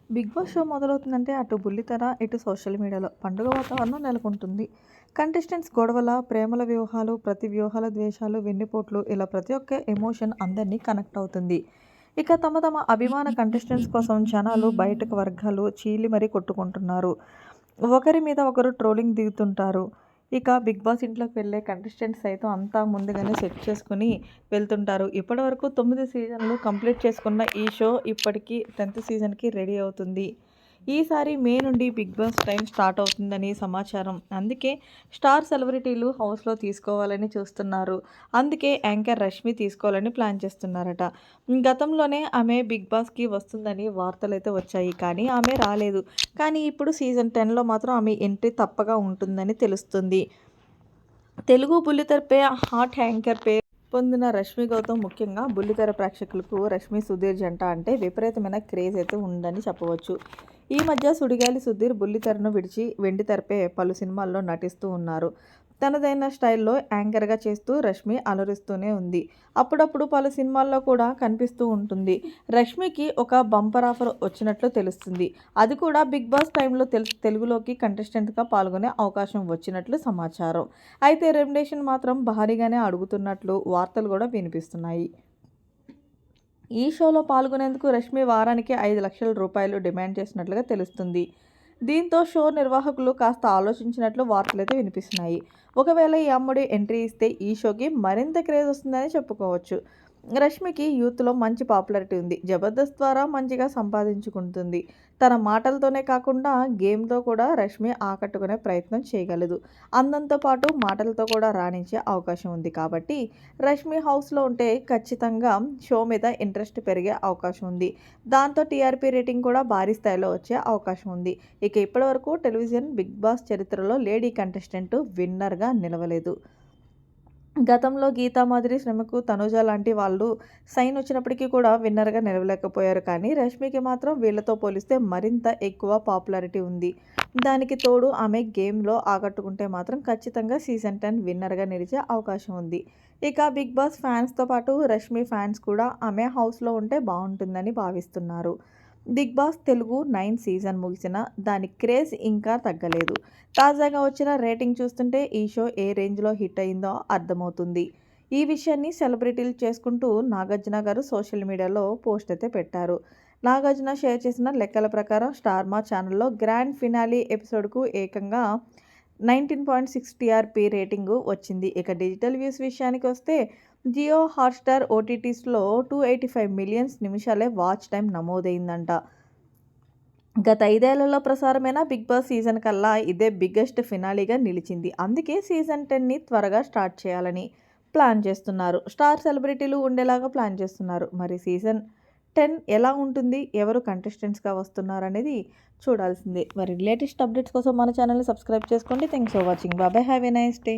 Big boss show మొదలవుతుందంటే అటు బుల్లితెర, ఇటు సోషల్ మీడియాలో పండుగ వాతావరణం నెలకొంటుంది. కంటెస్టెంట్స్ గొడవల, ప్రేమల వ్యూహాలు, ప్రతి వ్యూహాల ద్వేషాలు, వెన్నుపోట్లు ఇలా ప్రతి ఒక్క ఎమోషన్ అందరినీ కనెక్ట్ అవుతుంది. ఇక తమ తమ అభిమాన కంటెస్టెంట్స్ కోసం జనాలు బయటకు వర్గాలు చీలి మరీ కొట్టుకుంటున్నారు. ఒకరి మీద ఒకరు ట్రోలింగ్ దిగుతుంటారు. ఇక బిగ్ బాస్ ఇంట్లోకి వెళ్ళే కంటెస్టెంట్స్ సైతం అంతా ముందుగానే సెట్ చేసుకొని వెళ్తుంటారు. ఇప్పటివరకు 9 సీజన్లు కంప్లీట్ చేసుకున్న ఈ షో ఇప్పటికి 10th సీజన్‌కి రెడీ అవుతుంది. ఈసారి మే నుండి బిగ్ బాస్ టైం స్టార్ట్ అవుతుందని సమాచారం. అందుకే స్టార్ సెలబ్రిటీలు హౌస్‌లో తీసుకోవాలని చూస్తున్నారు. అందుకే యాంకర్ రష్మి తీసుకోవాలని ప్లాన్ చేస్తున్నారట. గతంలోనే ఆమె బిగ్ బాస్‌కి వస్తుందని వార్తలైతే వచ్చాయి. కానీ ఆమె రాలేదు. కానీ ఇప్పుడు సీజన్ 10లో మాత్రం ఆమె ఎంట్రీ తప్పగా ఉంటుందని తెలుస్తుంది. తెలుగు బుల్లితెరపై హాట్ యాంకర్ పేరు పొందిన రష్మి గౌతమ్ ముఖ్యంగా బుల్లితెర ప్రేక్షకులకు రష్మి సుధీర్ జంట అంటే విపరీతమైన క్రేజ్ అయితే ఉందని చెప్పవచ్చు. ఈ మధ్య సుడిగాలి సుధీర్ బుల్లితెరను విడిచి వెండితెరపై పలు సినిమాల్లో నటిస్తూ ఉన్నారు. తనదైన స్టైల్లో యాంకర్గా చేస్తూ రష్మి అలరిస్తూనే ఉంది. అప్పుడప్పుడు పలు సినిమాల్లో కూడా కనిపిస్తూ ఉంటుంది. రష్మికి ఒక బంపర్ ఆఫర్ వచ్చినట్లు తెలుస్తుంది. అది కూడా బిగ్ బాస్ టైంలో తెలుగులోకి కంటెస్టెంట్గా పాల్గొనే అవకాశం వచ్చినట్లు సమాచారం. అయితే రెమ్యునరేషన్ మాత్రం భారీగానే అడుగుతున్నట్లు వార్తలు కూడా వినిపిస్తున్నాయి. ఈ షోలో పాల్గొనేందుకు రష్మి వారానికి 5 లక్షల రూపాయలు డిమాండ్ చేసినట్లుగా తెలుస్తుంది. దీంతో షో నిర్వాహకులు కాస్త ఆలోచించినట్లు వార్తలైతే వినిపిస్తున్నాయి. ఒకవేళ ఈ అమ్మడు ఎంట్రీ ఇస్తే ఈ షోకి మరింత క్రేజ్ వస్తుందని చెప్పుకోవచ్చు. రష్మికి యూత్‌లో మంచి పాపులారిటీ ఉంది. 'జబర్దస్త్' ద్వారా మంచిగా సంపాదించుకుంటుంది. తన మాటలతోనే కాకుండా గేమ్‌తో కూడా రష్మి ఆకట్టుకునే ప్రయత్నం చేయగలదు. అందంతో పాటు మాటలతో కూడా రాణించే అవకాశం ఉంది. కాబట్టి రష్మి హౌస్‌లో ఉంటే ఖచ్చితంగా షో మీద ఇంట్రెస్ట్ పెరిగే అవకాశం ఉంది. దాంతో టీఆర్పీ రేటింగ్ కూడా భారీ స్థాయిలో వచ్చే అవకాశం ఉంది. ఇక ఇప్పటివరకు టెలివిజన్ బిగ్ బాస్ చరిత్రలో లేడీ కంటెస్టెంట్ విన్నర్‌గా నిలవలేదు. గతంలో గీతా మాధురి, శ్రమకు తనుజ లాంటి వాళ్ళు సైన్ వచ్చినప్పటికీ కూడా విన్నర్‌గా నిలవలేకపోయారు. కానీ రష్మికి మాత్రం వీళ్ళతో పోలిస్తే మరింత ఎక్కువ పాపులారిటీ ఉంది. దానికి తోడు ఆమె గేమ్‌లో ఆకట్టుకుంటే మాత్రం ఖచ్చితంగా సీజన్ 10 విన్నర్‌గా నిలిచే అవకాశం ఉంది. ఇక బిగ్ బాస్ ఫ్యాన్స్‌తో పాటు రష్మి ఫ్యాన్స్ కూడా ఆమె హౌస్‌లో ఉంటే బావుంటుందని భావిస్తున్నారు. బిగ్ బాస్ తెలుగు 9 సీజన్ ముగిసినా దాని క్రేజ్ ఇంకా తగ్గలేదు. తాజాగా వచ్చిన రేటింగ్ చూస్తుంటే ఈ షో ఏ రేంజ్‌లో హిట్ అయిందో అర్థమవుతుంది. ఈ విషయాన్ని సెలబ్రిటీలు చేసుకుంటూ నాగార్జున గారు సోషల్ మీడియాలో పోస్ట్ అయితే పెట్టారు. నాగార్జున షేర్ చేసిన లెక్కల ప్రకారం స్టార్ మా ఛానల్‌లో గ్రాండ్ ఫినాలే ఎపిసోడ్‌కు ఏకంగా 19.6 టీఆర్పీ రేటింగు వచ్చింది. ఇక డిజిటల్ వ్యూస్ విషయానికొస్తే జియో హాట్‌స్టార్ ఓటీటీస్‌లో 285 మిలియన్స్ నిమిషాలే వాచ్ టైమ్ నమోదైందంట. గత 5 ఏళ్లలో ప్రసారమైన బిగ్ బాస్ సీజన్ కల్లా ఇదే బిగ్గెస్ట్ ఫినాలేగా నిలిచింది. అందుకే సీజన్ 10ని త్వరగా స్టార్ట్ చేయాలని ప్లాన్ చేస్తున్నారు. స్టార్ సెలబ్రిటీలు ఉండేలాగా ప్లాన్ చేస్తున్నారు. మరి సీజన్ 10 ఎలా ఉంటుంది? ఎవరు కంటెస్టెంట్స్‌గా వస్తున్నారనేది చూడాల్సిందే. మరి లేటెస్ట్ అప్డేట్స్ కోసం మన ఛానల్‌ని సబ్స్క్రైబ్ చేసుకోండి. Thanks for watching. Bye bye. Have a nice day.